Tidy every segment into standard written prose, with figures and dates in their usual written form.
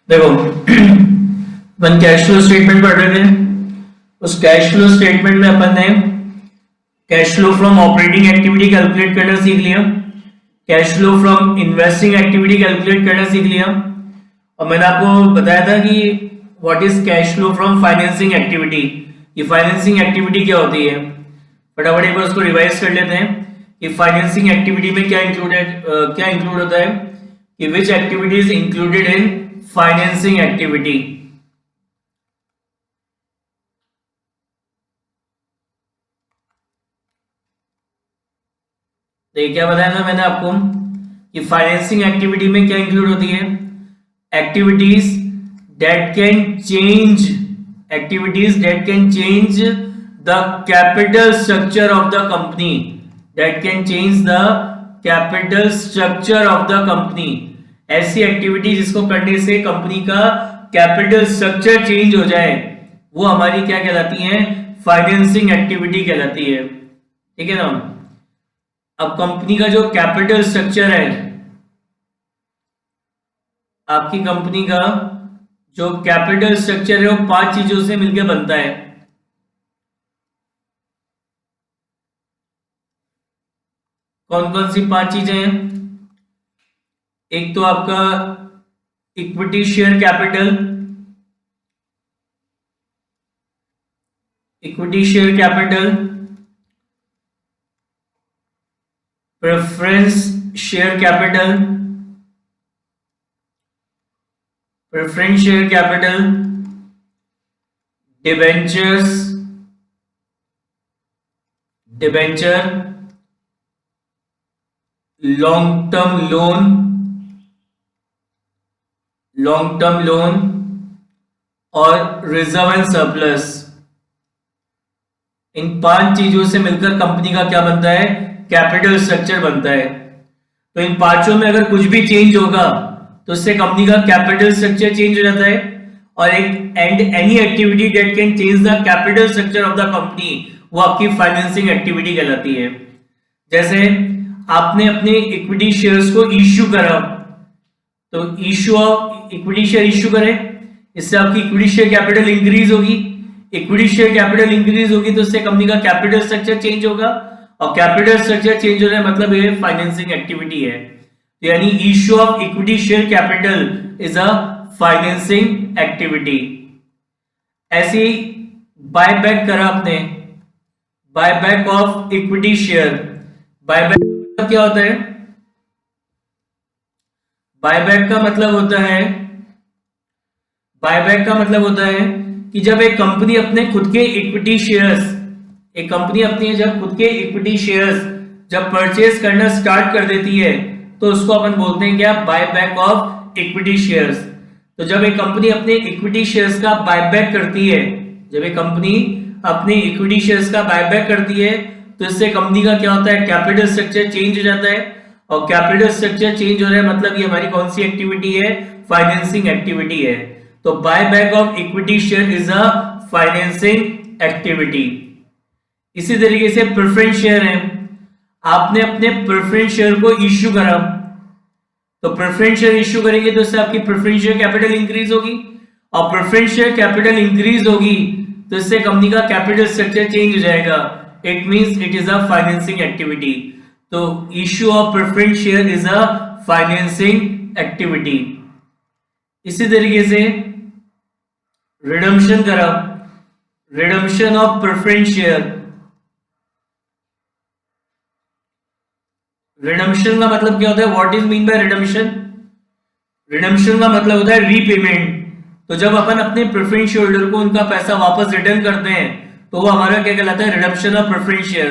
देखो अपन cash flow statement पढ़ रहे थे। उस कैश फ्लो स्टेटमेंट में अपन ने cash flow from operating activity calculate करना सीख लिया, cash flow from investing activity calculate करना सीख लिया, और मैंने आपको बताया था कि what is cash flow from financing activity, ये फाइनेंसिंग एक्टिविटी क्या होती है। फटाफट एक बार उसको रिवाइज कर लेते हैं कि फाइनेंसिंग एक्टिविटी में क्या इंक्लूड होता है, कि which activity is included in financing activity. तो क्या बताया था मैंने आपको कि फाइनेंसिंग एक्टिविटी में क्या इंक्लूड होती है, activities that can change the capital structure of the company, ऐसी एक्टिविटी जिसको करने से कंपनी का कैपिटल स्ट्रक्चर चेंज हो जाए, वो हमारी क्या कहलाती है, फाइनेंसिंग एक्टिविटी कहलाती है। ठीक है ना। अब कंपनी का जो कैपिटल स्ट्रक्चर है, आपकी कंपनी का जो कैपिटल स्ट्रक्चर है वो 5 चीजों से मिलकर बनता है। कौन कौन सी 5 चीजें हैं? एक तो आपका equity share capital, preference share capital, debenture, long term loan और रिजर्व एंड सरप्लस। इन 5 चीजों से मिलकर कंपनी का क्या बनता है, कैपिटल स्ट्रक्चर बनता है। तो इन 5 में अगर कुछ भी चेंज होगा तो उससे कंपनी का कैपिटल स्ट्रक्चर चेंज हो जाता है, और any activity that can change the capital structure of the company, वो आपकी फाइनेंसिंग एक्टिविटी कहलाती है। जैसे आपने अपने इक्विटी शेयर्स को इश्यू करा, तो issue of equity share issue करें, इससे आपकी इक्विटी शेयर कैपिटल इंक्रीज होगी। इक्विटी शेयर कैपिटल इंक्रीज होगी तो उससे कंपनी का कैपिटल स्ट्रक्चर चेंज होगा, और कैपिटल स्ट्रक्चर चेंज होने का मतलब ये फाइनेंसिंग एक्टिविटी है। तो यानी issue of equity share capital is a financing activity. ऐसे बायबैक करा आपने, buyback of equity share. Buyback का मतलब क्या होता है? बायबैक का मतलब होता है कि जब एक कंपनी अपने खुद के इक्विटी शेयर्स, जब खुद के इक्विटी शेयर्स जब परचेज करना स्टार्ट कर देती है तो उसको अपन बोलते हैं क्या, बायबैक ऑफ इक्विटी शेयर्स। तो जब एक कंपनी अपने इक्विटी शेयर्स का बायबैक करती है, तो इससे कंपनी का क्या होता है, कैपिटल स्ट्रक्चर चेंज हो जाता है, और कैपिटल स्ट्रक्चर चेंज हो रहा है मतलब ये हमारी कौन सी एक्टिविटी है, फाइनेंसिंग एक्टिविटी है। तो buyback of equity share is a financing activity. इसी तरीके से प्रेफरेंस शेयर है, आपने अपने प्रेफरेंस शेयर को इश्यू करा, तो प्रेफरेंस शेयर इश्यू करेंगे तो इससे आपकी प्रेफरेंस शेयर कैपिटल इंक्रीज होगी, और प्रेफरेंस शेयर कैपिटल इंक्रीज होगी तो इससे कंपनी का कैपिटल स्ट्रक्चर चेंज हो जाएगा। It means it is a financing activity. तो issue of preference share is a financing activity. इसी तरीके से रिडम्पशन करा, redemption of preference share. Redemption का मतलब क्या होता है, what is mean by redemption? Redemption का मतलब होता है रीपेमेंट। तो जब अपन अपने प्रेफरेंस शेयर होल्डर को उनका पैसा वापस रिटर्न करते हैं तो वो हमारा क्या कहलाता है, रिडम्पशन ऑफ प्रेफरेंस शेयर।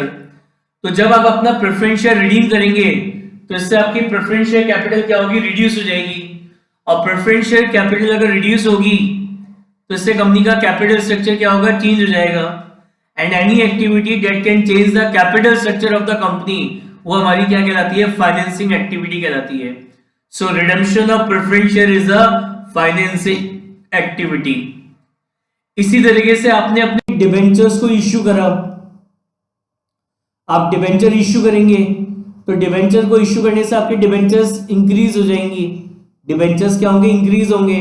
तो जब आप अपना प्रेफरेंस शेयर रिडीम करेंगे तो इससे आपकी प्रेफरेंस शेयर कैपिटल क्या होगी, रिड्यूस हो जाएगी, और प्रेफरेंस शेयर कैपिटल अगर रिड्यूस होगी तो इससे कंपनी का कैपिटल स्ट्रक्चर क्या होगा, चेंज हो जाएगा। And any activity that can change the capital structure of the company, वो हमारी क्या कहलाती है, फाइनेंसिंग एक्टिविटी कहलाती है। So redemption of preference share is a financing activity. इसी तरीके से आपने अपने डिबेंचर्स को इश्यू करा, आप डिबेंचर इश्यू करेंगे तो डिबेंचर को इश्यू करने से आपके डिबेंचर्स इंक्रीज हो जाएंगी, डिबेंचर्स क्या होंगे, इंक्रीज होंगे।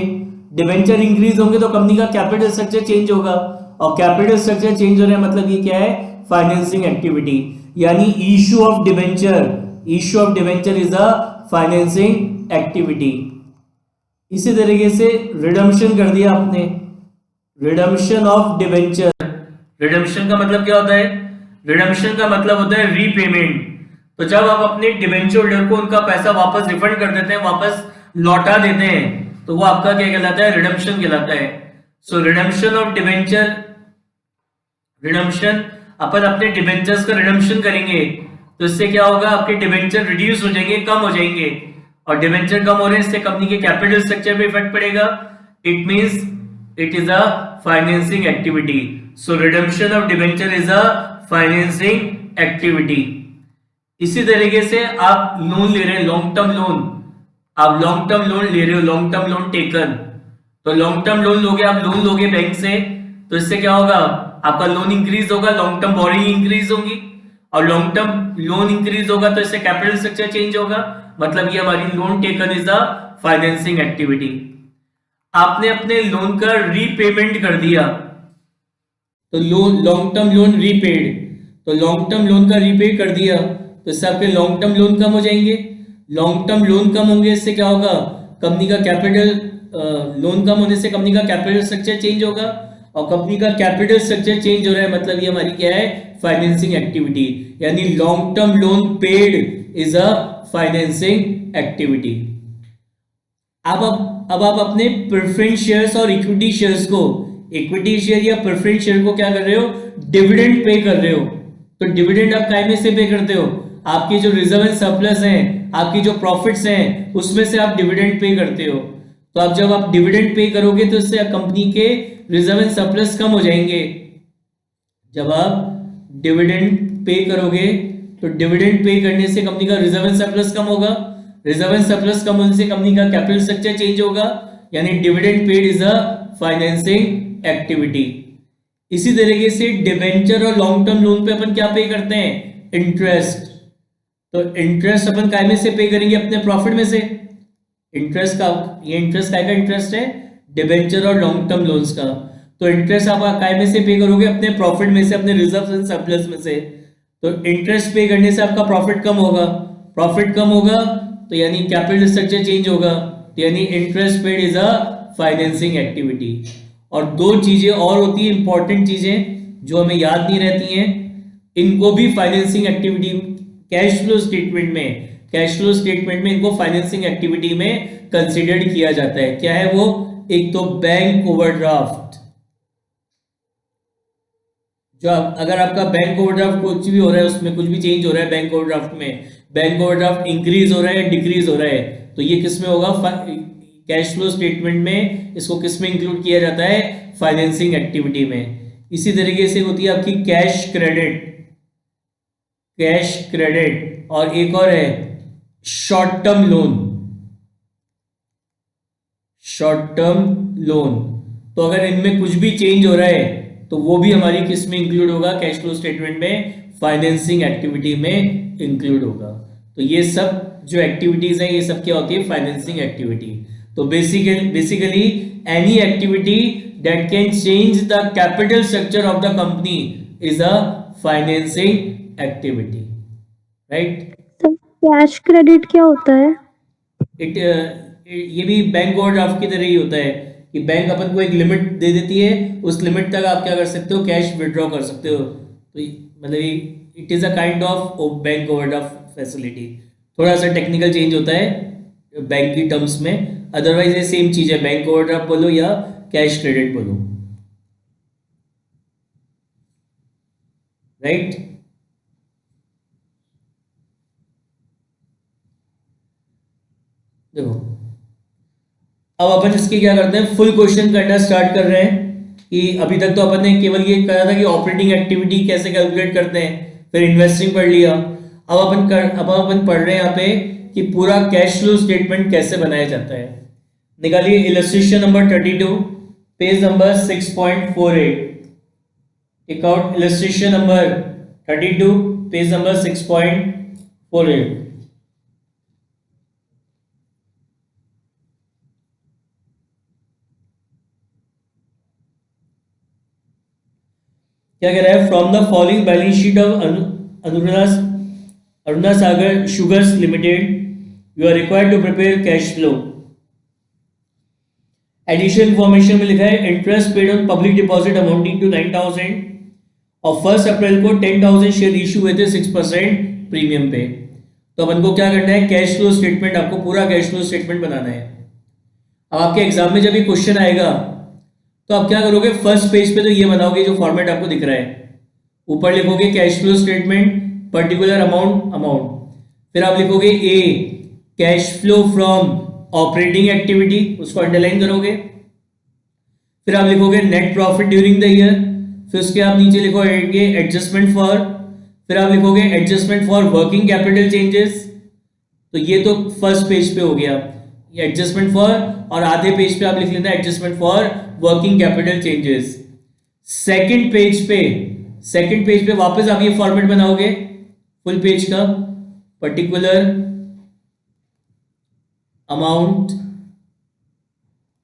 डिवेंचर इंक्रीज होंगे तो कंपनी का कैपिटल स्ट्रक्चर चेंज होगा, और कैपिटल स्ट्रक्चर चेंज हो रहा है मतलब ये क्या है, फाइनेंसिंग एक्टिविटी, यानी issue of debenture is a financing activity. इसी तरीके से रिडम्पशन कर दिया आपने, रिडम्पशन ऑफ डिवेंचर। रिडम्पशन का मतलब क्या होता है, रिडम्पशन का मतलब होता है रीपेमेंट। तो जब आप अपने डिवेंचर होल्डर को उनका पैसा वापस रिफंड कर देते हैं, वापस लौटा देते हैं, तो वो आपका क्या कहलाता है, रिडम्पशन कहलाता है। So redemption of debenture, redemption, अपन अपने डिवेंचर्स का रिडम्पशन करेंगे तो इससे क्या होगा, आपके डिवेंचर रिड्यूस हो जाएंगे, कम हो जाएंगे, और डिवेंचर कम हो रहे हैं इससे कंपनी के कैपिटल स्ट्रक्चर पे इफेक्ट पड़ेगा। It means it is a financing activity. So redemption of debenture is a financing activity. इसी तरीके से आप लोन ले रहे हैं, लॉन्ग टर्म लोन, आप लॉन्ग टर्म लोन ले रहे हो, लॉन्ग टर्म लोन टेकन, तो लॉन्ग टर्म लोन लोगे, आप लोन लोगे बैंक से, तो इससे क्या होगा, आपका लोन इंक्रीज होगा, लॉन्ग टर्म बोरिंग इंक्रीज होगी, और लॉन्ग टर्म लोन इंक्रीज होगा तो इससे कैपिटल स्ट्रक्चर चेंज होगा, मतलब ये हमारी loan taken is a financing activity. आपने अपने लोन का रीपेमेंट कर दिया, तो loan, long term loan repaid, तो लॉन्ग टर्म लोन का रीपे कर दिया तो इससे आपके लॉन्ग टर्म लोन कम हो जाएंगे, लॉन्ग टर्म लोन कम होंगे इससे क्या होगा, कंपनी का कैपिटल, लोन कम होने से कंपनी का कैपिटल स्ट्रक्चर चेंज होगा, और कंपनी का कैपिटल स्ट्रक्चर चेंज हो रहा है मतलब ये हमारी क्या है, फाइनेंसिंग एक्टिविटी, यानी long term loan paid is a financing activity. अब आप अपने प्रेफरेंस शेयर्स और इक्विटी शेयर्स को, इक्विटी शेयर या प्रेफरेंस शेयर को क्या कर रहे हो, डिविडेंड पे कर रहे हो। तो डिविडेंड आप काय में से पे करते हो, आपकी जो रिजर्व एंड सरप्लस है, आपकी जो प्रॉफिट्स हैं उसमें से आप डिविडेंड पे करते हो। तो अब जब आप डिविडेंड पे करोगे तो इससे कंपनी के रिजर्व एंड सरप्लस कम हो जाएंगे। जब आप डिविडेंड पे करोगे तो डिविडेंड पे करने से कंपनी का रिजर्व एंड सरप्लस कम होगा, रिजर्व एंड सरप्लस कम होने से कंपनी का कैपिटल स्ट्रक्चर चेंज होगा, यानी dividend paid is a financing activity. इसी तरीके से डिवेंचर और लॉन्ग टर्म लोन पे अपन क्या पे करते हैं, इंटरेस्ट। तो इंटरेस्ट अपन काय में से पे करेंगे, अपने प्रॉफिट में से। इंटरेस्ट का, ये इंटरेस्ट काय का इंटरेस्ट है, डिवेंचर और लॉन्ग टर्म लोन्स का। तो इंटरेस्ट आप काय में से पे करोगे, अपने प्रॉफिट में से, अपने रिजर्व एंड सरप्लस में से। तो इंटरेस्ट पे करने से आपका प्रॉफिट कम होगा, प्रॉफिट कम होगा तो यानी कैपिटल स्ट्रक्चर चेंज होगा, तो यानी interest paid is a financing activity. और दो चीजें और होती है इंपॉर्टेंट चीजें जो हमें याद नहीं रहती हैं, इनको भी financing activity, cash flow statement में, कैश फ्लो स्टेटमेंट में इनको फाइनेंसिंग एक्टिविटी में कंसीडर्ड किया जाता है। क्या है वो, एक तो बैंक ओवरड्राफ्ट, जो अगर आपका बैंक ओवरड्राफ्ट कुछ भी हो रहा है, उसमें कुछ भी चेंज हो रहा है बैंक ओवरड्राफ्ट में, बैंक ओवरड्राफ्ट इंक्रीज हो रहा है, डिक्रीज हो रहा है, तो ये किस में होगा, कैश फ्लो स्टेटमेंट में इसको किस में इंक्लूड किया जाता है, फाइनेंसिंग एक्टिविटी में। इसी तरीके से होती है आपकी कैश क्रेडिट, कैश क्रेडिट, और एक और है short term loan, short term loan. तो अगर इनमें कुछ भी चेंज हो रहा है तो वो भी हमारी किस में इंक्लूड होगा, कैश फ्लो स्टेटमेंट में, फाइनेंसिंग एक्टिविटी में इंक्लूड होगा। तो ये सब जो एक्टिविटीज हैं ये सब क्या होती है, फाइनेंसिंग एक्टिविटी। तो basically any activity that can change the capital structure of the company is a financing activity, right. तो कैश क्रेडिट क्या होता है? ये भी बैंक ओवरड्राफ्ट की तरह ही होता है कि बैंक अपन को एक लिमिट दे देती है, उस लिमिट तक आप क्या कर सकते हो, कैश विड्रॉ कर सकते हो। तो मतलब it is a kind of bank overdraft facility. थोड़ा सा टेक्निकल चेंज होता है बैंक की टर्म्स में, अदरवाइज ये सेम चीज है, बैंक ओवरड्राफ्ट बोलो या कैश क्रेडिट बोलो, राइट। देखो अब अपन इसकी क्या करते हैं, फुल क्वेश्चन करना स्टार्ट कर रहे हैं। कि अभी तक तो अपन ने केवल ये कहा था कि ऑपरेटिंग एक्टिविटी कैसे कैलकुलेट करते हैं, फिर इन्वेस्टिंग पढ़ लिया। अब अपन पढ़ रहे हैं यहाँ पे कि पूरा कैश फ्लो स्टेटमेंट कैसे बनाया जाता है। निकालिए illustration number 32, page number 6.48। Take out illustration number 32, page number 6.48। क्या कह रहा है, from the following balance sheet of Aruna Sagar Sugars Limited you are required to prepare cash flow. Additional information में लिखा है interest paid on public deposit amounting to 9,000 और 1 अप्रैल को 10,000 share issue हुए थे 6% प्रीमियम पे। तो अपन को क्या करना है, कैश फ्लो स्टेटमेंट, आपको पूरा कैश फ्लो स्टेटमेंट बनाना है। अब आपके एग्जाम में जब ये क्वेश्चन आएगा तो आप क्या करोगे, फर्स्ट पेज पे तो ये बनाओगे जो फॉर्मेट आपको दिख रहा है, ऊपर लिखोगे cash flow statement particular amount, फिर आप लिखोगे A cash flow from operating activity, उसको अंडरलाइन करोगे, फिर आप लिखोगे net profit during the year, फिर उसके आप नीचे लिखोगे एडजस्टमेंट फॉर, फिर आप लिखोगे adjustment for working capital changes. तो ये तो फर्स्ट पेज पे हो गया ये एडजस्टमेंट फॉर, और आधे पेज पे आप लिख लेना adjustment for working capital changes. Second page पे वापस आप ये फॉर्मेट बनाओगे फुल पेज का, पर्टिकुलर अमाउंट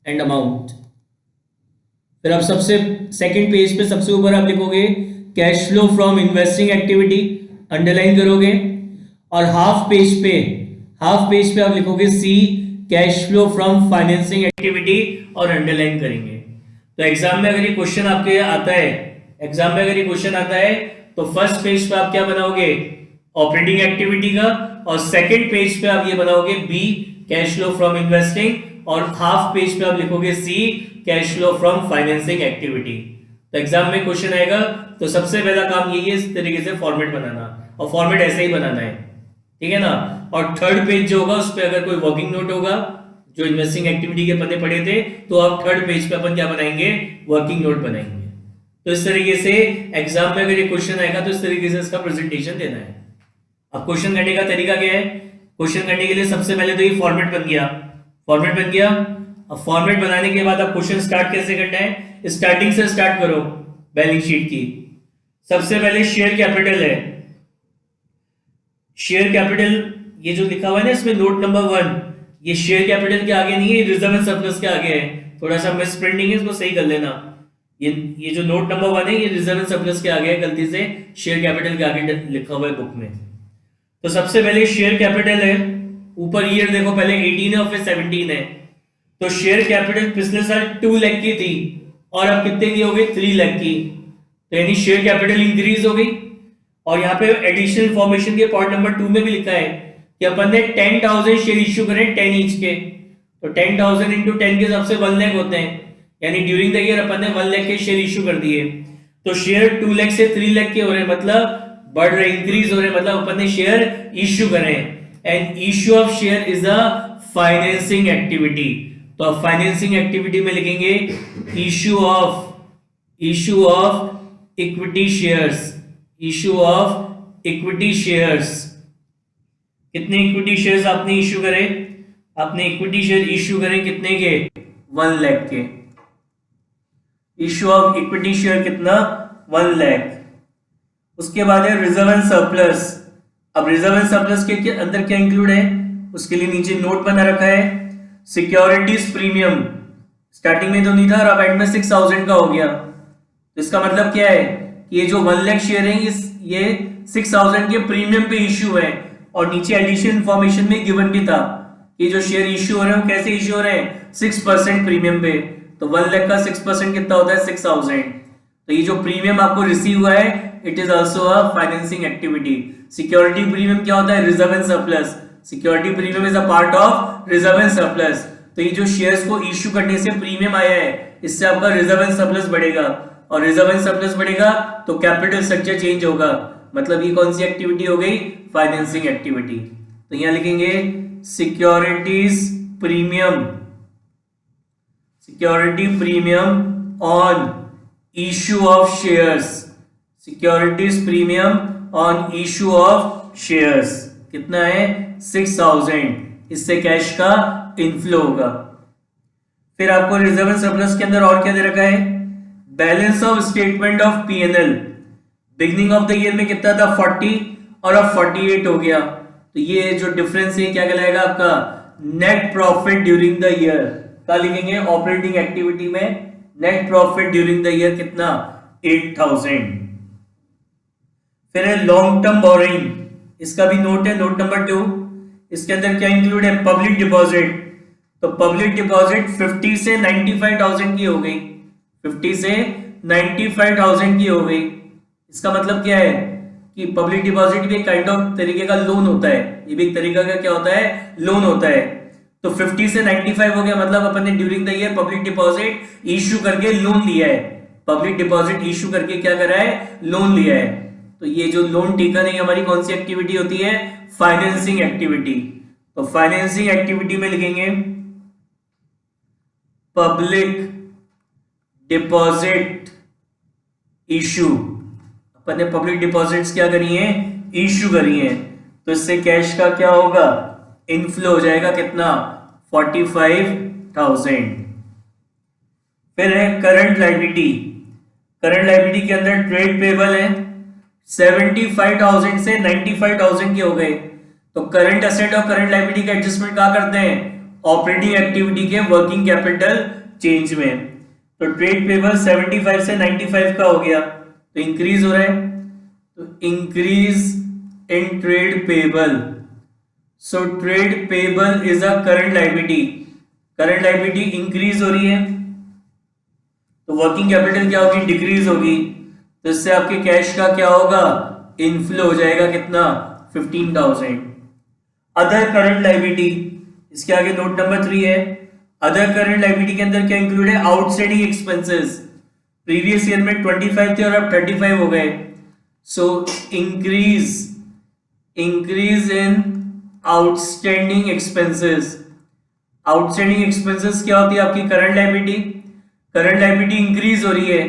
एंड अमाउंट, फिर आप सबसे सेकंड पेज पे सबसे ऊपर आप लिखोगे cash flow from investing activity, underline करोगे, और हाफ पेज पे आप लिखोगे C cash flow from financing activity और अंडरलाइन करेंगे। तो एग्जाम में अगर ये क्वेश्चन आपके आता है तो फर्स्ट पेज पे आप क्या बनाओगे, ऑपरेटिंग एक्टिविटी का, और सेकंड पेज पे आप ये बनाओगे B cash flow from investing, और हाफ पेज पे आप लिखोगे C cash flow from financing activity. तो एग्जाम में क्वेश्चन आएगा तो सबसे पहला काम यही है इस तरीके से फॉर्मेट बनाना, और फॉर्मेट ऐसे ही बनाना है, ठीक है ना। और थर्ड पेज जो होगा उस पर अगर कोई वर्किंग नोट होगा, जो इन्वेस्टिंग एक्टिविटी के पन्ने पड़े थे, तो आप थर्ड पेज पे अपन क्या बनाएंगे, वर्किंग नोट बनाएंगे। तो इस तरीके से एग्जाम में अगर ये क्वेश्चन आएगा तो इस तरीके से इसका प्रेजेंटेशन देना है। अब क्वेश्चन करने का तरीका क्या है, क्वेश्चन करने के लिए सबसे पहले तो ये फॉर्मेट बन गया। अब फॉर्मेट बनाने के बाद आप क्वेश्चन स्टार्ट कैसे करना है, स्टार्टिंग से स्टार्ट करो बैलेंस शीट की। सबसे पहले शेयर कैपिटल है, शेयर कैपिटल ये जो लिखा हुआ है ना इसमें नोट नंबर 1, ये शेयर कैपिटल के आगे नहीं है, रिजर्व एंड सरप्लस के आगे है, थोड़ा सा मिस प्रिंटिंग है, इसको सही कर लेना। ये जो नोट नंबर 1 है ये रिजर्व एंड सरप्लस के आगे है, गलती से शेयर कैपिटल के आगे लिखा हुआ है बुक में। तो सबसे पहले शेयर कैपिटल है, ऊपर ईयर देखो पहले 18 है और फिर 17 है। तो शेयर कैपिटल पिछले साल 2 लाख की थी और अब कितने की हो गई, 3 लाख की, तो यानी शेयर कैपिटल इंक्रीज हो गई। और यहाँ पे एडिशनल इंफॉर्मेशन के पॉइंट नंबर 2 में भी लिखा है कि अपन ने 10,000 शेयर इश्यू करे 10 ईच के, तो 10,000 इंटू 10 के हिसाब से 1 लाख होते हैं, यानी ड्यूरिंग द ईयर अपन ने 1 लाख के शेयर इश्यू कर दिए। तो शेयर 2 लाख से 3 लाख के हो रहे, मतलब बढ़ रहे, इंक्रीज हो रहे, मतलब अपन ने शेयर इश्यू करे। And issue of share is a financing activity, तो अब फाइनेंसिंग एक्टिविटी में लिखेंगे issue of equity shares, issue of equity shares. कितने इक्विटी शेयर्स आपने इश्यू करे, आपने इक्विटी शेयर इश्यू करे कितने के, 1 लाख के। इश्यू ऑफ इक्विटी शेयर कितना, 1 लाख। उसके बाद है रिजर्व एंड सरप्लस। अब रिजर्व एंड सरप्लस के अंदर क्या इंक्लूड है, उसके लिए नीचे नोट बना रखा है सिक्योरिटीज प्रीमियम, स्टार्टिंग में तो नहीं था और अब एंड में 6,000 का हो गया। तो इसका मतलब क्या है कि ये जो 1 लाख शेयर है ये 6,000 के प्रीमियम पे इश्यू है, और नीचे एडिशनल इंफॉर्मेशन में गिवन भी था कि जो शेयर इश्यू हो रहे हैं वो कैसे इश्यू हो रहे हैं, 6% प्रीमियम पे। तो 1 लाख का 6% कितना होता है, 6,000। तो ये जो प्रीमियम आपको रिसीव हुआ है it is also a financing activity. Security premium क्या होता है, reserve and surplus. Security premium is a part of reserve and surplus. तो ये जो शेयर्स को इश्यू करने से प्रीमियम आया है, इससे आपका रिजर्व एंड सरप्लस बढ़ेगा, और रिजर्व एंड सरप्लस बढ़ेगा तो कैपिटल स्ट्रक्चर चेंज होगा, मतलब ये कौन सी एक्टिविटी हो गई, फाइनेंसिंग एक्टिविटी। तो यहां लिखेंगे securities premium, security premium on issue of shares, securities premium on issue of shares कितना है, 6,000। इससे कैश का इनफ्लो होगा। फिर आपको रिजर्व एंड सरप्लस के अंदर और क्या दे रखा है, balance of statement of P&L। Beginning of the year में कितना था, 40 और अब 48 हो गया। तो ये जो डिफरेंस है क्या कहलाएगा आपका, net profit during the year. क्या लिखेंगे, ऑपरेटिंग एक्टिविटी में net profit during the year कितना, 8,000। फिर है लॉन्ग टर्म बोरोइंग, इसका भी नोट है, नोट नंबर 2। इसके अंदर क्या इंक्लूड है? Public deposit. तो पब्लिक डिपॉजिट 50 से 95,000 की हो गई, 50 से 95,000 की हो गई। इसका मतलब क्या है कि पब्लिक डिपॉजिट भी एक काइंड ऑफ तरीके का लोन होता है, ये भी एक तरीका का क्या होता है? लोन होता है। तो 50 से 95 हो गया, मतलब अपन ने during the year public deposit issue करके लोन लिया है, पब्लिक डिपॉजिट इश्यू करके क्या करा है? लोन लिया है। तो ये जो लोन टेकन है हमारी कौन सी एक्टिविटी होती है? Financing activity. तो फाइनेंसिंग एक्टिविटी में लिखेंगे पब्लिक डिपॉजिट इशू। अपन ने पब्लिक डिपॉजिट्स क्या करी है? इशू करी है। तो इससे कैश का क्या होगा? इनफ्लो हो जाएगा, कितना? 45,000। फिर है करंट लायबिलिटी। करंट लायबिलिटी के अंदर ट्रेड पेबल है, 75,000 से 95,000 के हो गए। तो करंट एसेट और करंट लायबिलिटी का एडजस्टमेंट कहां करते हैं? ऑपरेटिंग एक्टिविटी के वर्किंग कैपिटल चेंज में। तो ट्रेड पेबल 75 से 95 का हो गया, तो इंक्रीज हो रहा है, तो increase in trade payable. So trade payable is a current liability, current liability increase हो रही है, तो वर्किंग कैपिटल क्या होगी? डिक्रीज होगी। तो इससे आपके कैश का क्या होगा? इनफ्लो हो जाएगा, कितना? 15,000। अदर करंट लायबिलिटी, इसके आगे नोट नंबर 3 है। अदर करंट लायबिलिटी के अंदर क्या इंक्लूड है? Outstanding expenses. प्रीवियस ईयर में 25 थे और अब 35 हो गए। So increase in outstanding expenses. Outstanding expenses क्या होती है? आपकी current liability. Current liability increase हो रही है,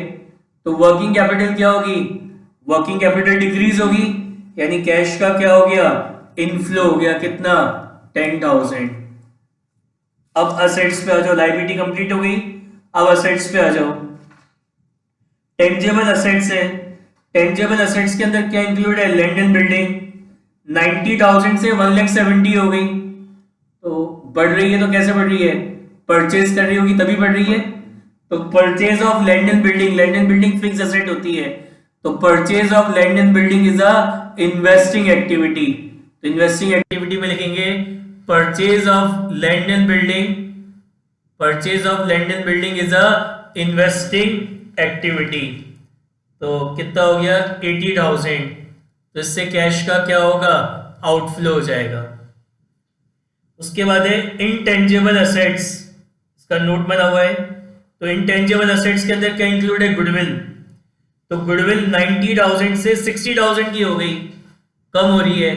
तो वर्किंग कैपिटल क्या होगी? वर्किंग कैपिटल डिक्रीज होगी, यानी कैश का क्या हो गया? इनफ्लो हो गया, कितना? 10,000। अब असेट्स पे आ जाओ, लायबिलिटी कंप्लीट हो गई, अब असेट्स पे आ जाओ। टेंजेबल असेट्स है, टेंजेबल असेट्स के अंदर क्या इंक्लूड है? Land and building. 90,000 से 1,70,000 हो गई, तो बढ़ रही है, तो कैसे बढ़ रही है? परचेज कर रही होगी तभी बढ़ रही है। तो purchase of land and building, land and building fix asset होती है, तो purchase of land and building is a investing activity. तो इन्वेस्टिंग एक्टिविटी में लिखेंगे purchase of land and building, purchase of land and building is a investing activity. तो कितना हो गया? 80,000। तो इससे कैश का क्या होगा? आउटफ्लो हो जाएगा। उसके बाद है इनटेंजिबल असेट्स, इसका नोट बना हुआ है। तो इनटेंजिबल असेट्स के अंदर क्या इंक्लूड है? गुडविल। तो गुडविल 90,000 से 60,000 की हो गई, कम हो रही है,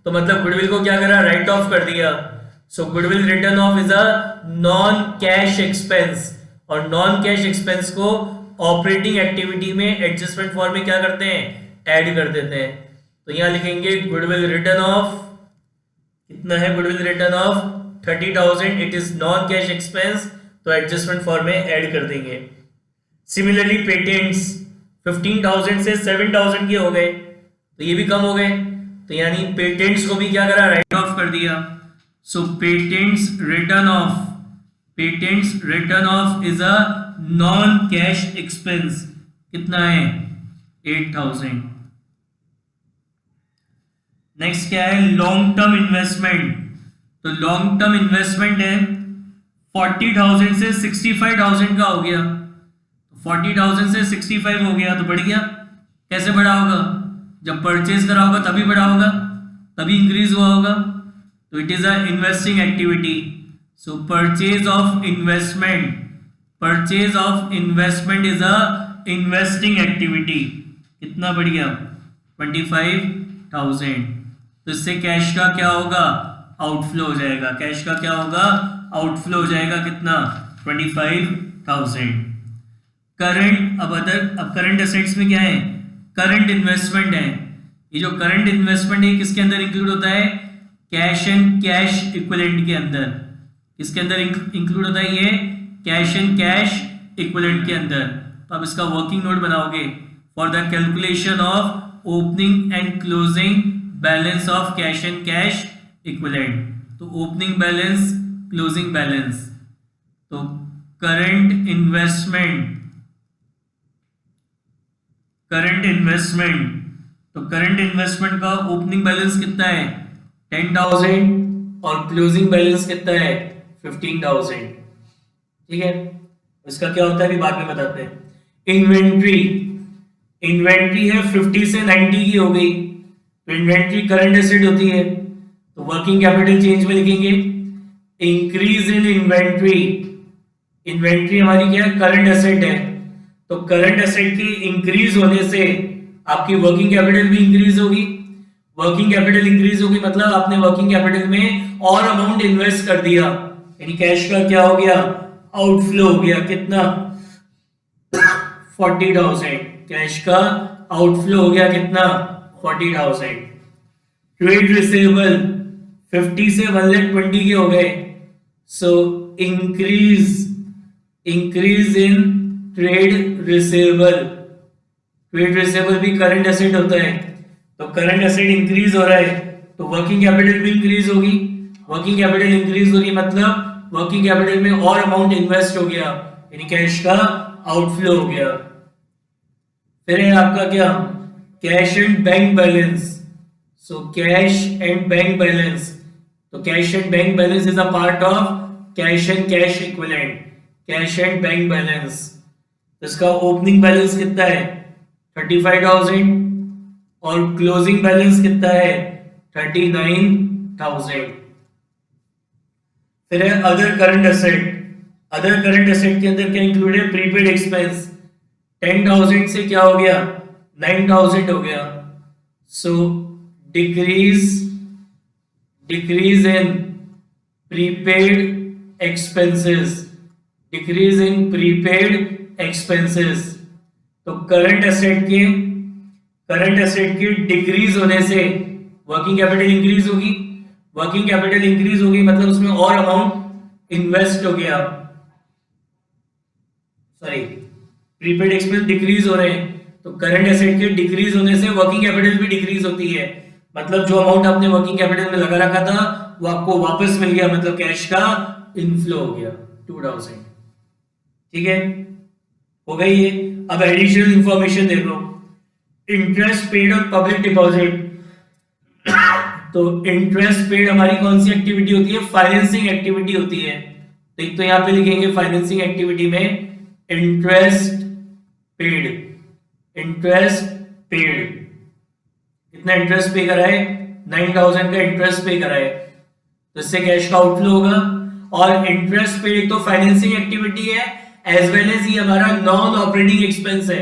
तो मतलब गुडविल को क्या करा? राइट ऑफ कर दिया। So goodwill written off is a non cash expense, और नॉन कैश एक्सपेंस को ऑपरेटिंग एक्टिविटी में एडजस्टमेंट फॉर्म में क्या करते हैं? ऐड कर देते हैं। तो यहां लिखेंगे गुडविल रिटर्न ऑफ, कितना है goodwill written of? 30,000। It is non cash expense, तो एडजस्टमेंट फॉर्म में ऐड कर देंगे। सिमिलरली पेटेंट्स 15,000 से 7,000 के हो गए, तो ये भी कम हो गए, तो यानी पेटेंट्स को भी क्या करा? राइट ऑफ कर दिया। So patents written off is a non cash expense, कितना है? 8,000। नेक्स्ट क्या है? Long term investment. तो लॉन्ग टर्म इन्वेस्टमेंट है 40,000 से 65,000 का हो गया, 40,000 से 65 हो गया, तो बढ़ गया। कैसे बढ़ा होगा? जब परचेज करा होगा तभी बढ़ा होगा, तभी इंक्रीज हुआ होगा। तो it is a investing activity. So purchase of investment is a investing activity. कितना बढ़ गया? 25,000। तो इससे कैश का क्या होगा? आउटफ्लो हो जाएगा। कैश का क्या होगा? आउटफ्लो हो जाएगा, कितना? 25,000। करंट, अब करंट एसेट्स में क्या है? करंट इन्वेस्टमेंट है। ये जो करंट इन्वेस्टमेंट है किसके अंदर इंक्लूड होता है? कैश एंड कैश इक्विवेलेंट के अंदर। किसके अंदर इंक्लूड होता है ये? कैश एंड कैश इक्विवेलेंट के अंदर। तो आप इसका वर्किंग नोट बनाओगे for the calculation of opening and closing balance of cash and cash equivalent. तो ओपनिंग बैलेंस, क्लोजिंग बैलेंस। तो करंट इन्वेस्टमेंट तो करंट इन्वेस्टमेंट का ओपनिंग बैलेंस कितना है 10,000 और क्लोजिंग बैलेंस कितना है 15,000। ठीक है, इसका क्या होता है अभी बाद में बताते हैं। इन्वेंट्री, इन्वेंट्री है 50 से 90 की हो गई, तो इन्वेंट्री करंट एसेट होती है, तो वर्किंग कैपिटल चेंज में लिखेंगे इंक्रीज इन इन्वेंट्री। इन्वेंट्री हमारी क्या है करंट एसेट है, तो करंट एसेट की इंक्रीज होने से आपकी वर्किंग कैपिटल भी इंक्रीज होगी। वर्किंग कैपिटल इंक्रीज होगी मतलब आपने वर्किंग कैपिटल में और अमाउंट इन्वेस्ट कर दिया, यानी कैश का क्या हो गया आउटफ्लो हो गया, कितना 40,000। कैश का आउटफ्लो हो गया कितना 40,000। ट्रेड रिसीवेबल 50 से 120 के हो गए, so increase in trade receivable. Trade receivable भी करंट एसेट होता है, तो करंट एसेट इंक्रीज हो रहा है तो वर्किंग कैपिटल भी इंक्रीज होगी। वर्किंग कैपिटल इंक्रीज होगी मतलब वर्किंग कैपिटल में और अमाउंट इन्वेस्ट हो गया, यानी कैश का आउटफ्लो हो गया। फिर है आपका क्या cash and bank balance. So cash and bank balance, तो cash and bank balance is a part of cash and cash equivalent, cash and bank balance. तो इसका ओपनिंग बैलेंस कितना है 35,000 और क्लोजिंग बैलेंस कितना है 39,000। फिर है other current asset. Other current asset के अंदर क्या इंक्लूड है प्रीपेड एक्सपेंस। 10,000 से क्या हो गया 9,000 हो गया, so decrease in prepaid expenses, decrease in prepaid expenses. तो करंट एसेट के डिक्रीज होने से वर्किंग कैपिटल इंक्रीज होगी। वर्किंग कैपिटल इंक्रीज होगी मतलब उसमें और अमाउंट इन्वेस्ट हो गया, सॉरी प्रीपेड एक्सपेंस डिक्रीज हो रहे हैं, तो करंट एसेट के डिक्रीज होने से वर्किंग कैपिटल भी डिक्रीज होती है, मतलब जो अमाउंट आपने वर्किंग कैपिटल में लगा रखा था वो आपको वापस मिल गया, मतलब कैश का इनफ्लो हो गया 2,000। ठीक है, हो गई ये। अब एडिशनल इंफॉर्मेशन देख लो, interest paid on public deposit. तो इंटरेस्ट पेड हमारी कौन सी एक्टिविटी होती है फाइनेंसिंग एक्टिविटी होती है। तो एक तो यहां पे लिखेंगे फाइनेंसिंग एक्टिविटी में इंटरेस्ट पेड, इंटरेस्ट पेड कितना इंटरेस्ट पे करा है 9,000 का इंटरेस्ट पे करा है, तो इससे कैश का आउटफ्लो होगा। और इंटरेस्ट पेड एक तो फाइनेंसिंग एक्टिविटी है एज वेल एज ये हमारा नॉन ऑपरेटिंग एक्सपेंस है।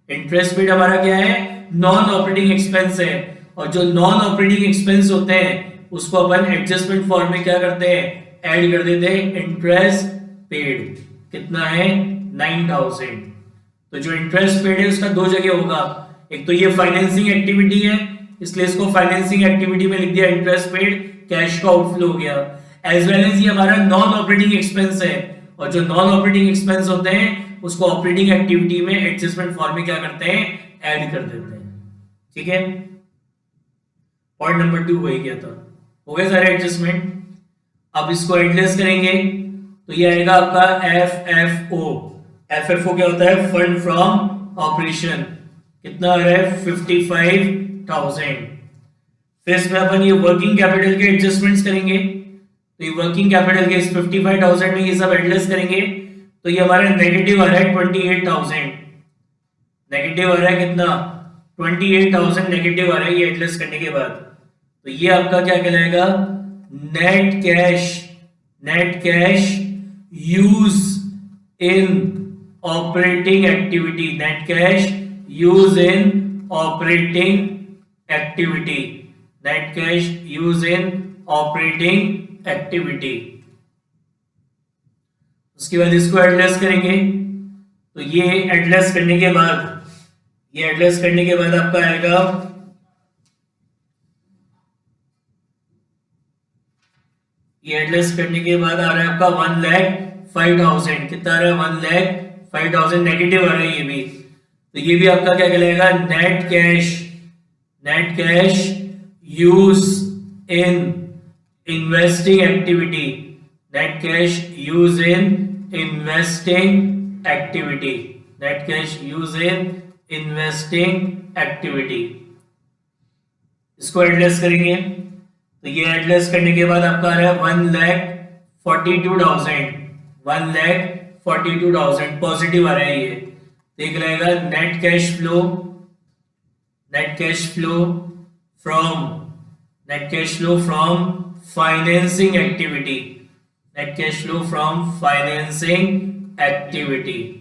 इंटरेस्ट पेड हमारा क्या है नॉन ऑपरेटिंग एक्सपेंस है, और जो नॉन ऑपरेटिंग एक्सपेंस होते हैं उसको अपन एडजस्टमेंट फॉर्म में क्या करते हैं ऐड कर देते हैं इंटरेस्ट पेड, कितना है 9,000। तो जो इंटरेस्ट पेड है उसका दो जगह होगा, एक तो ये फाइनेंसिंग एक्टिविटी है इसलिए इसको फाइनेंसिंग एक्टिविटी में लिख दिया इंटरेस्ट पेड, कैश का आउटफ्लो हो गया, एज वेल एज ये हमारा नॉन ऑपरेटिंग एक्सपेंस है, और जो नॉन ऑपरेटिंग एक्सपेंस होते हैं उसको ऑपरेटिंग एक्टिविटी में एडजस्टमेंट फॉर्म में क्या करते हैं ऐड कर देते हैं। ठीक है, पॉइंट नंबर 2 वही किया था, हो गए सारे एडजस्टमेंट। अब इसको एडजस्ट करेंगे तो ये आएगा आपका एफएफओ। एफएफओ क्या होता है फंड फ्रॉम ऑपरेशन, कितना आ रहा है 55,000। फिर इसमें अपन ये वर्किंग कैपिटल के एडजस्टमेंट्स करेंगे, तो ये वर्किंग कैपिटल के इस 55,000 में ये सब एडजस्ट करेंगे तो ये हमारा नेगेटिव आ रहा है 28,000। नेगेटिव आ रहा है कितना 28,000 नेगेटिव आ रहा है ये एडजस्ट करने के बाद। तो ये आपका क्या कहलाएगा net cash use in operating activity, net cash use in operating activity, net cash use in operating activity. उसके बाद इसको एडजस्ट करेंगे तो ये एडजस्ट करने के बाद आपका आएगा ये एडजस्ट करने के बाद आ रहा है आपका 1,05,000, कितना आ रहा है 1,05,000 नेगेटिव आ रहा है ये भी, तो ये भी आपका क्या कहलाएगा net cash use in investing activity, net cash use in investing activity, net cash use in investing activity. इसको एडलेस करेंगे तो ये एडलेस करने के बाद आपका आ रहा है 1,42,000, 1,42,000 पॉजिटिव आ रहा है। ये देख रहेगा net cash flow from financing activity, net cash flow from financing activity.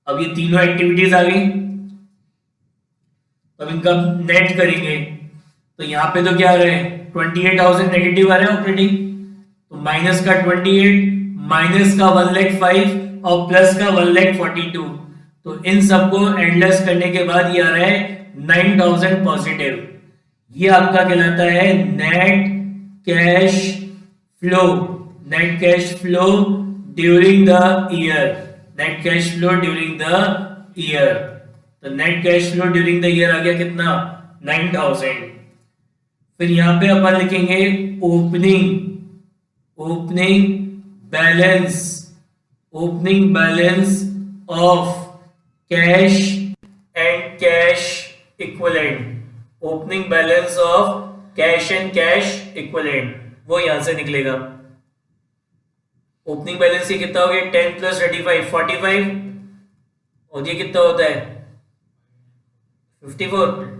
अब ये तीनों एक्टिविटीज आ गई, अब इनका नेट करेंगे तो यहाँ पे तो क्या आ रहा है 28,000 नेगेटिव आ रहा है ऑपरेटिंग, तो माइनस का 28, माइनस का 1,05,000 और प्लस का 1,42,000, तो इन सबको एडलेस करने के बाद ये आ रहा है 9,000 पॉजिटिव। ये आपका कहलाता है net cash flow during the year, net cash flow during the year. तो net cash flow during the year आ गया कितना 9,000। फिर यहां पे अपन लिखेंगे opening balance of cash and cash equivalent, opening balance of cash and cash equivalent वो यहां से निकलेगा। ओपनिंग बैलेंस ये कितना हो गया 10 + 35 45, और ये कितना होता है 54।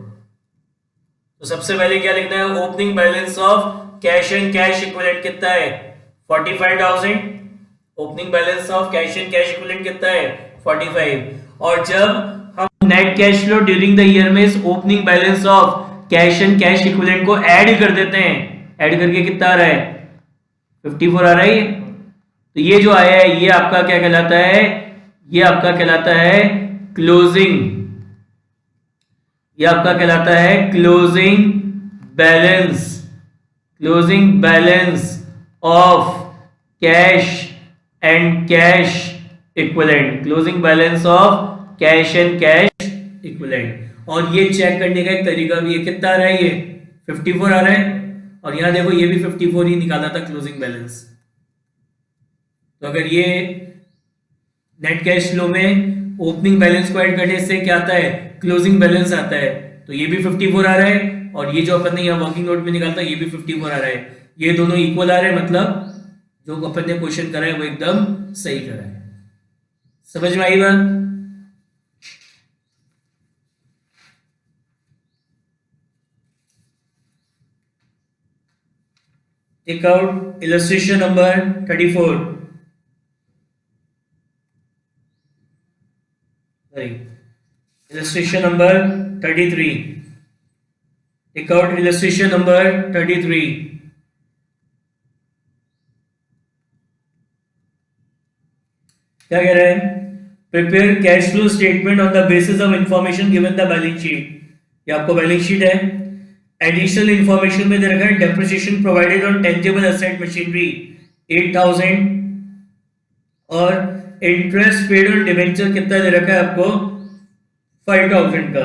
तो सबसे पहले क्या लिखना है opening balance of cash and cash equivalent कितना है 45,000, opening balance of cash and cash equivalent कितना है 45। और जब हम net cash flow during the year में इस opening balance of cash and cash equivalent को ऐड कर देते हैं, ऐड करके कितना आ रहा है 54 आ रहा है। तो ये जो आया है ये आपका क्या कहलाता है, ये आपका कहलाता है क्लोजिंग, ये आपका कहलाता है closing balance of cash and cash equivalent, closing balance of cash and cash equivalent. और ये चेक करने का एक तरीका भी है, कितना आ रहा है ये 54 आ रहा है, और यहां देखो ये भी 54 ही निकाला था क्लोजिंग बैलेंस। तो अगर ये नेट कैश फ्लो में ओपनिंग बैलेंस को ऐड करने से क्या आता है क्लोजिंग बैलेंस आता है, तो ये भी 54 आ रहा है, और ये जो अपन ने यहाँ वर्किंग नोट में निकालता है ये भी 54 आ रहा है, ये दोनों इक्वल आ रहे हैं, मतलब जो अपन ने क्वेश्चन करा है वो एकदम सही करा है। समझ में आई बात? Take out illustration number 34. Sorry, illustration number 33. Take out illustration number 33. क्या कह रहे हैं? Prepare cash flow statement on the basis of information given the balance sheet. ये आपको बैलेंस शीट है, एडिशनल इंफॉर्मेशन में दे रखा है depreciation provided on tangible asset machinery 8,000 और इंटरेस्ट पेड ऑन डिबेंचर कितना दे रखा है आपको 5,000 का।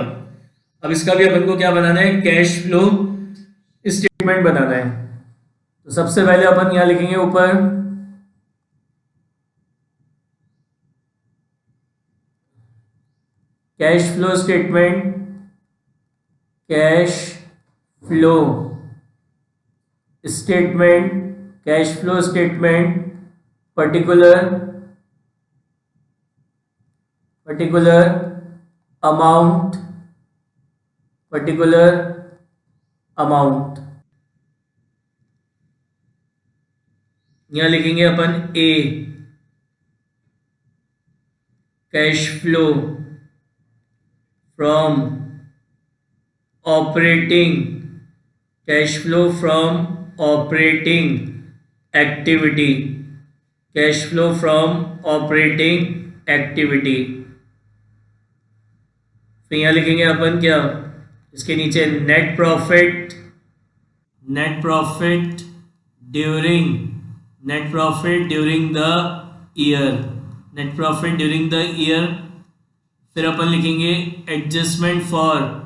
अब इसका भी अपन को क्या बनाना है कैश फ्लो स्टेटमेंट बनाना है। तो सबसे पहले अपन यहां लिखेंगे ऊपर cash flow statement, cash flow statement particular amount यहां लिखेंगे अपन A cash flow from operating activity, फिर यहाँ लिखेंगे अपन क्या इसके नीचे net profit during the year, फिर अपन लिखेंगे एडजस्टमेंट फॉर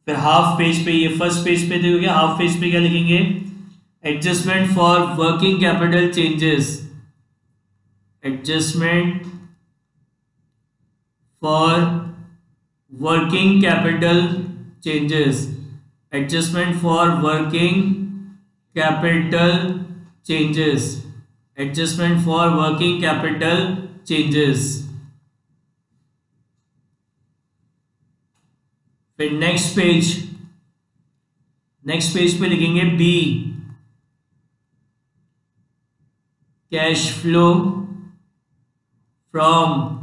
फिर हाफ पेज पे, ये फर्स्ट पेज पे तो हो गया, हाफ पेज पे क्या लिखेंगे adjustment for working capital changes, for working capital changes, adjustment for working capital changes, adjustment for working capital changes. फिर नेक्स्ट पेज पे लिखेंगे B, cash flow from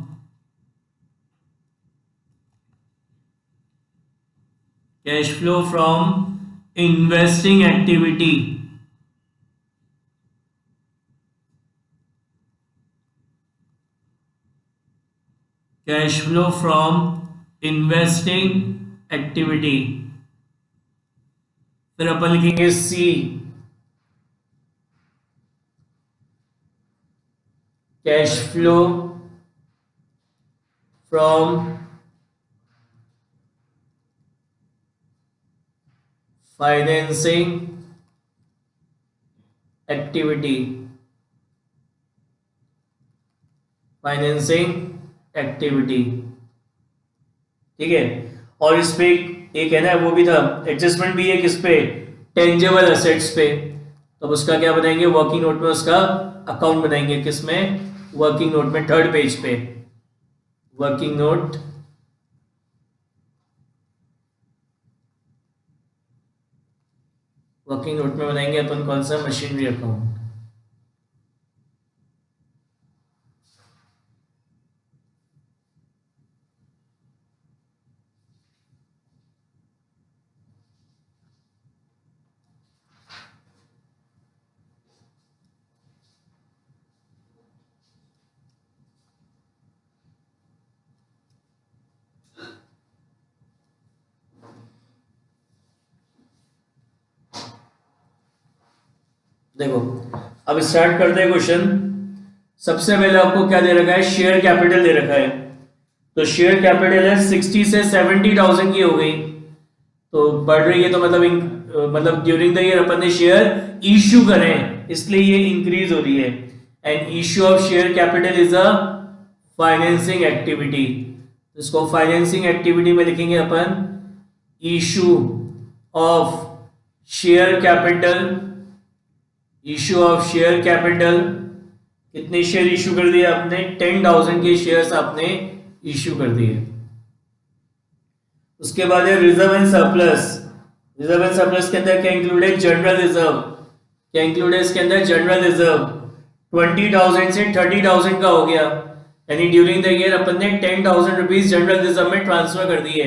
investing activity, cash flow from investing activity. फिर अपन लिखेंगे C, cash flow from financing activity, ठीक है। और इस पे एक है ना, वो भी था एडजस्टमेंट भी है किस पे, टेंजेबल एसेट्स पे। तो उसका क्या बनाएंगे, वर्किंग नोट में उसका अकाउंट बनाएंगे, किसमें, वर्किंग नोट में, थर्ड पेज पे वर्किंग नोट, में बनाएंगे अपन कौन सा, मशीनरी अकाउंट। देखो अब स्टार्ट करते हैं क्वेश्चन। सबसे पहले आपको क्या दे रखा है, शेयर कैपिटल दे रखा है। तो शेयर कैपिटल है 60 से 70,000 की हो गई, तो बढ़ रही है, तो मतलब ड्यूरिंग द ईयर अपन ने शेयर इश्यू करे हैं, इसलिए ये इंक्रीज हो रही है। And issue of share capital is a financing activity. इसको फाइनेंसिंग एक्टिविटी में लिखेंगे अपन, issue of share capital, issue of share capital. कितने शेयर इश्यू कर दिए आपने, 10,000 के शेयर्स आपने इश्यू कर दिए। उसके बाद है reserve and surplus. Reserve and surplus के अंदर क्या इंक्लूडेड, जनरल रिजर्व। क्या इंक्लूडेड इसके अंदर, जनरल रिजर्व। 20,000 से 30,000 का हो गया, यानी ड्यूरिंग द ईयर अपन ने 10,000 रुपीज जनरल रिजर्व में ट्रांसफर कर दिए।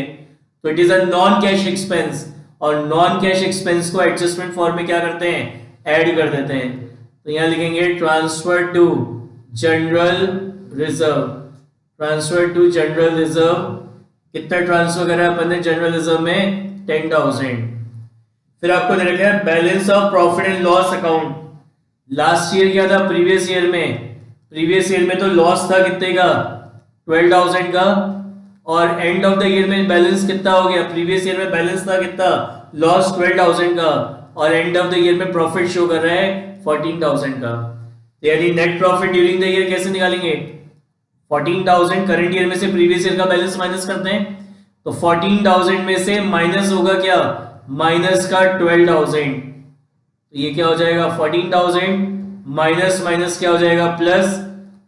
तो it is a non cash expense, और नॉन कैश एक्सपेंस को एडजस्टमेंट फॉर्म में क्या करते हैं, ऐड कर देते हैं। तो यहां लिखेंगे transfer to general reserve, transfer to general reserve. कितना ट्रांसफर करा अपन ने जनरल रिजर्व में, 10,000। फिर आपको दे रखा है balance of profit and loss account. Last year क्या था, प्रीवियस ईयर में तो लॉस था कितने का, 12,000 का, और एंड ऑफ द ईयर में बैलेंस कितना हो गया, प्रीवियस ईयर में बैलेंस था कितना, लॉस 12,000 का, और एंड ऑफ द ईयर में प्रॉफिट शो कर रहा है 14,000 का। यानी net profit during the year कैसे निकालेंगे, 14,000 करंट ईयर में से प्रीवियस ईयर का बैलेंस माइनस करते हैं, तो 14,000 में से माइनस होगा क्या, माइनस का 12,000। तो ये क्या हो जाएगा, 14,000 माइनस माइनस क्या हो जाएगा, प्लस।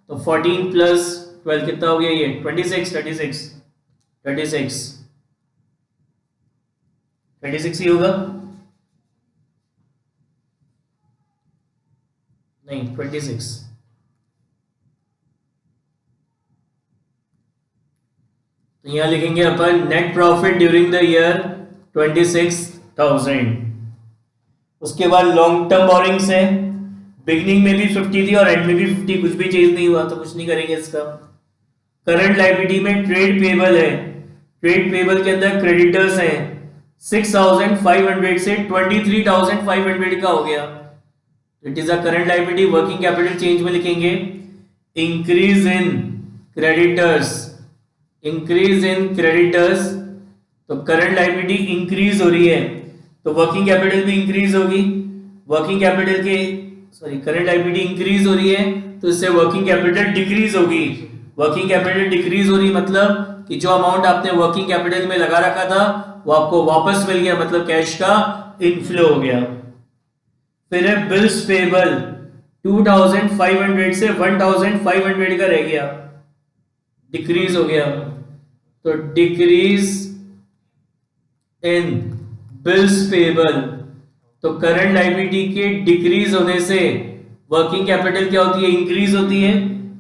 तो 14 प्लस 12 कितना हो गया, ये 36 ही होगा, नहीं 26। तो यहां लिखेंगे अपन net profit during the year 26,000। उसके बाद लॉन्ग टर्म बोरिंग्स है, बिगनिंग में भी 50 थी और एंड में भी 50, कुछ भी चेंज नहीं हुआ, तो कुछ नहीं करेंगे इसका। करंट लायबिलिटी में ट्रेड पेबल है, ट्रेड पेबल के अंदर क्रेडिटर्स हैं 6,500 से 23,500 का हो गया। It is a current liability. Working capital change में लिखेंगे increase in creditors, increase in creditors. तो करंट लायबिलिटी इंक्रीज हो रही है, तो वर्किंग कैपिटल भी इंक्रीज होगी। वर्किंग कैपिटल के करंट लायबिलिटी इंक्रीज हो रही है, तो इससे वर्किंग कैपिटल डिक्रीज होगी। वर्किंग कैपिटल डिक्रीज हो रही मतलब कि जो अमाउंट आपने वर्किंग कैपिटल में लगा रखा था वो आपको वापस मिल गया, मतलब कैश का इनफ्लो हो गया। फिर है बिल्स पेबल, 2500 से 1500 का रह गया, डिक्रीज हो गया। तो डिक्रीज इन बिल्स पेबल, तो करंट लायबिलिटी के डिक्रीज होने से वर्किंग कैपिटल क्या होती है, इंक्रीज होती है।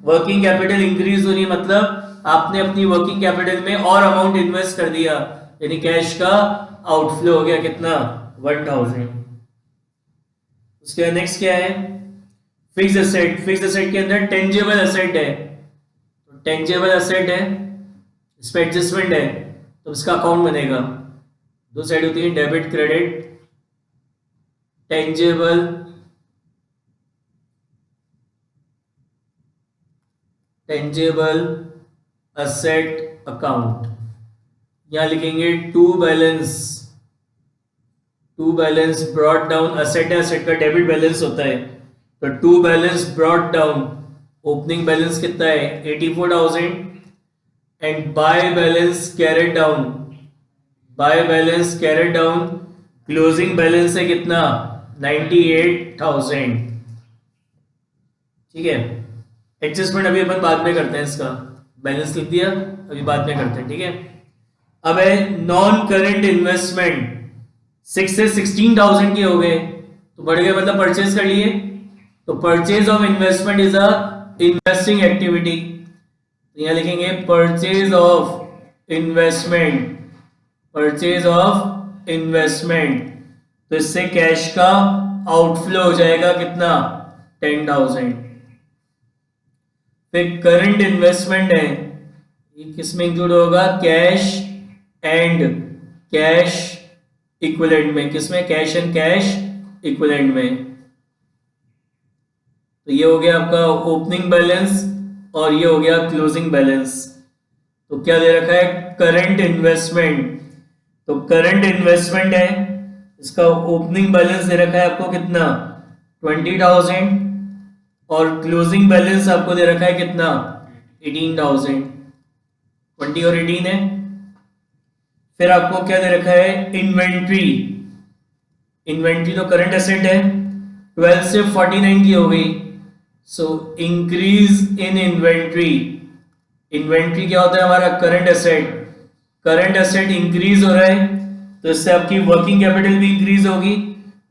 वर्किंग कैपिटल इंक्रीज हो रही है मतलब आपने अपनी वर्किंग कैपिटल में और अमाउंट इन्वेस्ट कर दिया, यानी कैश का आउटफ्लो हो गया कितना, 1000। उसके बाद नेक्स्ट क्या है, फिक्स एसेट। फिक्स एसेट के अंदर टेंजेबल एसेट है, तो टेंजेबल एसेट है, इस पे एडजस्टमेंट है, तो इसका अकाउंट बनेगा। दो साइड होती है, debit credit. Tangible asset account, यहां लिखेंगे to balance brought down. Asset है, असेट का डेबिट बैलेंस होता है, तो to balance brought down, opening balance कितना है 84,000 and by balance carried down, closing balance है कितना 98,000। ठीक है, एडजस्टमेंट अभी अपन बाद में करते हैं, इसका बैलेंस लिख दिया, अभी बाद में करते हैं। ठीक है, अब है नॉन करेंट इन्वेस्टमेंट, 6 से 16,000 के हो गए, तो बढ़ गए मतलब परचेज कर लिए। तो purchase of investment is a investing activity, तो यहां लिखेंगे परचेज ऑफ इन्वेस्टमेंट, तो इससे कैश का आउटफ्लो हो जाएगा कितना 10,000। फिर करंट इन्वेस्टमेंट है, ये किसमें इंक्लूड होगा, कैश एंड कैश इक्विवेलेंट में। किसमें, कैश एंड कैश इक्विवेलेंट में। तो ये हो गया आपका ओपनिंग बैलेंस और ये हो गया क्लोजिंग बैलेंस। तो क्या दे रखा है, करंट इन्वेस्टमेंट, तो करंट इन्वेस्टमेंट है, इसका ओपनिंग बैलेंस दे रखा है आपको कितना 20,000 और क्लोजिंग बैलेंस आपको दे रखा है कितना 18,000। 20 और 18 है। फिर आपको क्या दे रखा है, इन्वेंट्री तो करंट एसेट है, 12 से 49 की हो गई, सो इंक्रीज इन इन्वेंट्री क्या होता है हमारा, करंट एसेट इंक्रीज हो रहा है, तो इससे आपकी वर्किंग कैपिटल भी इंक्रीज होगी।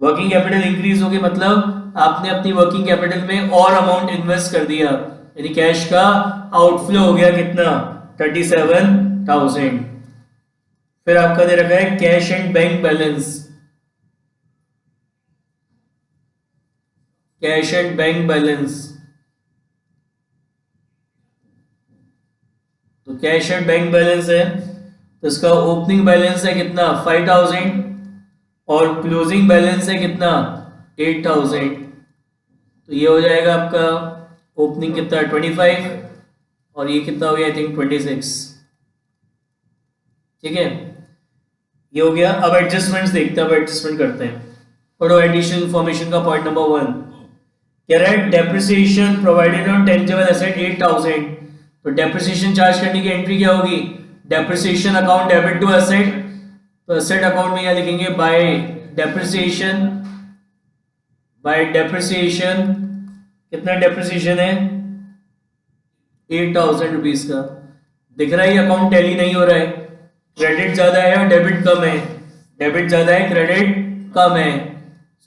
वर्किंग कैपिटल इंक्रीज होगी मतलब आपने अपनी वर्किंग कैपिटल में और अमाउंट इन्वेस्ट कर दिया, यानी कैश का आउटफ्लो हो गया कितना 37,000। फिर आपका दे रखा है कैश एंड बैंक बैलेंस, तो कैश एंड बैंक बैलेंस है, तो इसका ओपनिंग बैलेंस है कितना 5,000 और क्लोजिंग बैलेंस है कितना 8,000। तो ये हो जाएगा आपका ओपनिंग कितना 25 और ये कितना हो गया आई थिंक 26। ठीक है, ये हो गया। अब एडजस्टमेंट्स देखते हैं, अब एडजस्टमेंट करते हैं। पढ़ो एडिशनल इंफॉर्मेशन का पॉइंट नंबर 1, कह रहा है depreciation provided on tangible asset 8,000, तो डेप्रिसिएशन चार्ज करने की एंट्री क्या होगी, depreciation account debit to asset, तो एसेट अकाउंट में यहां लिखेंगे बाय डेप्रिसिएशन। कितना डेप्रिसिएशन है 8,000 रुपीज का। दिख रहा है ये अकाउंट टैली नहीं हो रहा है, क्रेडिट ज्यादा है और डेबिट कम है, डेबिट ज्यादा है क्रेडिट कम है,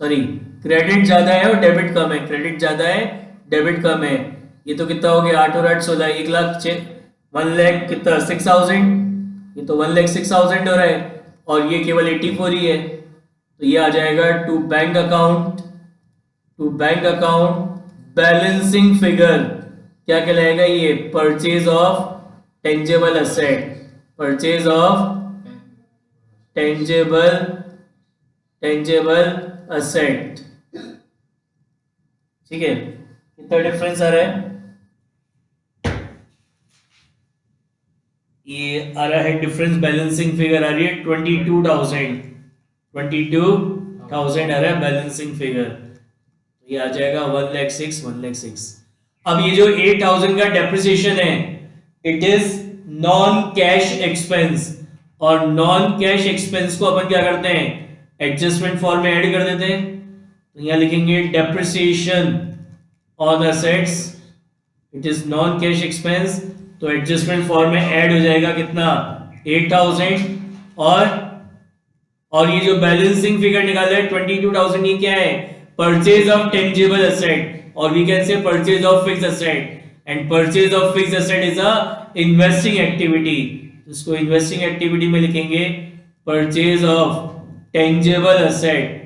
सॉरी क्रेडिट ज्यादा है और डेबिट कम है, क्रेडिट ज्यादा है डेबिट कम है। ये तो कितना हो गया 8 और 8 16, 1 लाख 1 लाख कितना 6,000, ये तो 1,06,000 हो रहा है और ये केवल 84 ही है, तो ये आ जाएगा to bank account balancing figure क्या कहलाएगा, ये purchase of tangible asset, asset. ठीक है, कितना डिफरेंस आ रहा है, ये आ रहा है डिफरेंस, बैलेंसिंग फिगर आ रही है 22,000 आ रहा है बैलेंसिंग फिगर, तो ये आ जाएगा 1,06,000। अब ये जो 8,000 का डेप्रिसिएशन है, it is non cash expense, और नॉन कैश एक्सपेंस को अपन क्या करते हैं, एडजस्टमेंट फॉर्म में ऐड कर देते हैं। तो यहाँ लिखेंगे depreciation on assets, it is non cash expense, तो एडजस्टमेंट फॉर्म में ऐड हो जाएगा कितना, 8000, और ये जो बैलेंसिंग फिगर निकाला है 22,000, ये क्या है, परचेज ऑफ टेंजिबल एसेट, और we can say purchase of fixed asset, and purchase of fixed asset is a investing activity. इसको इन्वेस्टिंग एक्टिविटी में लिखेंगे purchase of tangible asset,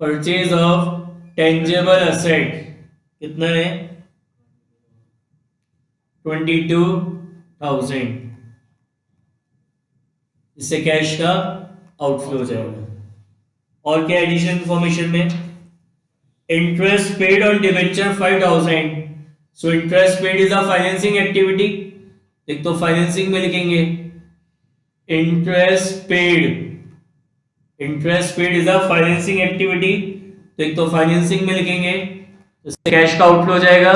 purchase of tangible asset कितना है, 22,000, इससे कैश का outflow हो जाएगा। और क्या एडिशनल इंफॉर्मेशन में, interest paid on debenture 5,000, so interest paid is a financing activity, एक तो फाइनेंसिंग में लिखेंगे interest paid is a financing activity, तो एक तो फाइनेंसिंग में लिखेंगे, तो इससे कैश का आउटफ्लो हो जाएगा।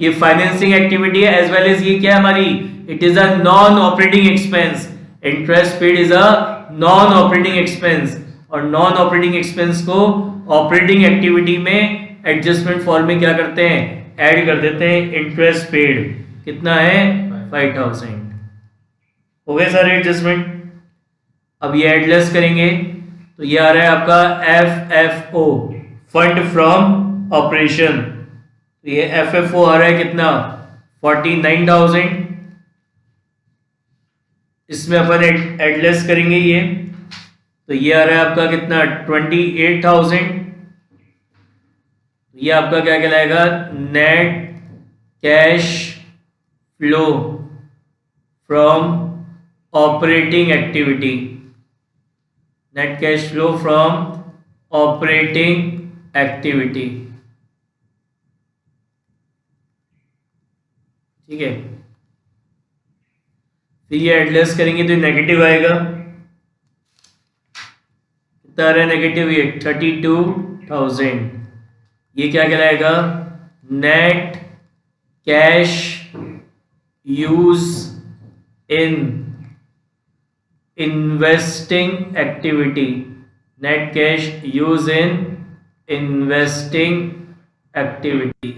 ये फाइनेंसिंग एक्टिविटी है एज वेल एज ये क्या है हमारी, it is a non operating expense, interest paid is a non operating expense, और नॉन ऑपरेटिंग एक्सपेंस को ऑपरेटिंग एक्टिविटी में एडजस्टमेंट फॉर्म में क्या करते हैं, ऐड कर देते हैं। इंटरेस्ट पेड कितना है, 5,000, हो गए सारे एडजस्टमेंट। अब ये एडलेस करेंगे तो ये आ रहा है आपका FFO, फंड फ्रॉम ऑपरेशन, तो ये FFO आ रहा है कितना, 49,000, इसमें अपन एडलेस करेंगे ये, तो ये आ रहा है आपका कितना, 28,000, ये आपका क्या कहलाएगा, net cash flow from operating activity, net cash flow from operating activity, ठीक है। फिर ये एडलेस करेंगे तो नेगेटिव आएगा, कितना आ रहा है नेगेटिव, ये 32,000, ये क्या कहलाएगा, net cash use in investing activity, net cash use in investing activity,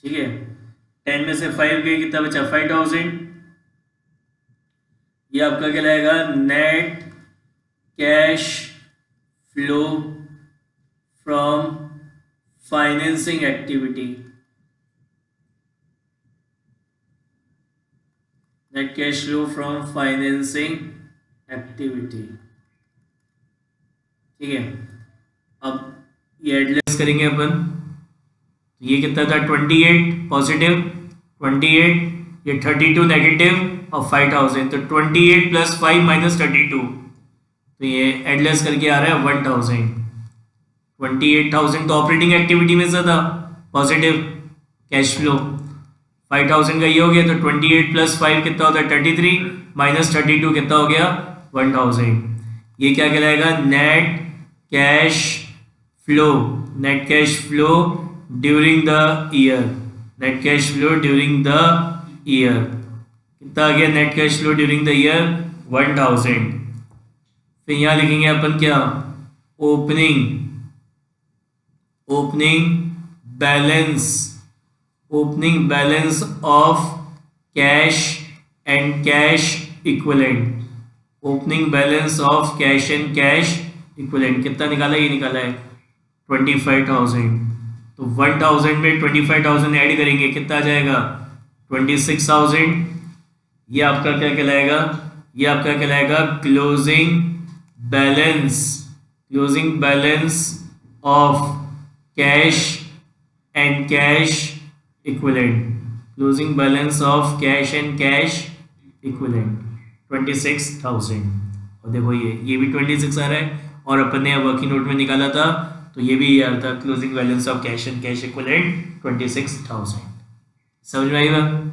ठीक है। 10 में से 5 गए, कितना बचा, 5,000, ये आपका कहलाएगा net cash flow from financing activity, net cash flow from financing activity, ठीक है। अब ये एडलेस करेंगे अपन, ये कितना था, 28 पॉजिटिव, 28, ये 32 नेगेटिव और 5,000, तो 28 प्लस 5 माइनस 32, तो ये एडलेस करके आ रहा है 1,000। 28,000 तो ऑपरेटिंग एक्टिविटी में से था पॉजिटिव कैश फ्लो, 5,000 का ये हो गया, तो 28 प्लस 5 कितना होता है, 33, माइनस 32 कितना हो गया, 1,000। ये क्या कहलाएगा, net cash flow, net cash flow during the year, net cash flow during the year, कितना आ गया net cash flow during the year, 1,000। फिर यहाँ लिखेंगे अपन क्या, opening balance of cash and cash equivalent, opening balance of cash and cash equivalent कितना निकाला, ये निकाला है 25,000, तो 1,000 में 25,000 ऐड करेंगे, कितना आ जाएगा 26,000। ये आपका क्या कहलाएगा, ये आपका कहलाएगा closing balance of cash and cash equivalent, closing balance of cash and cash equivalent 26,000। और देखो ये भी 26 आ रहा है, और अपन ने वर्किंग नोट में निकाला था तो ये भी यार था, closing balance of cash and cash equivalent 26,000। समझ में आई बात।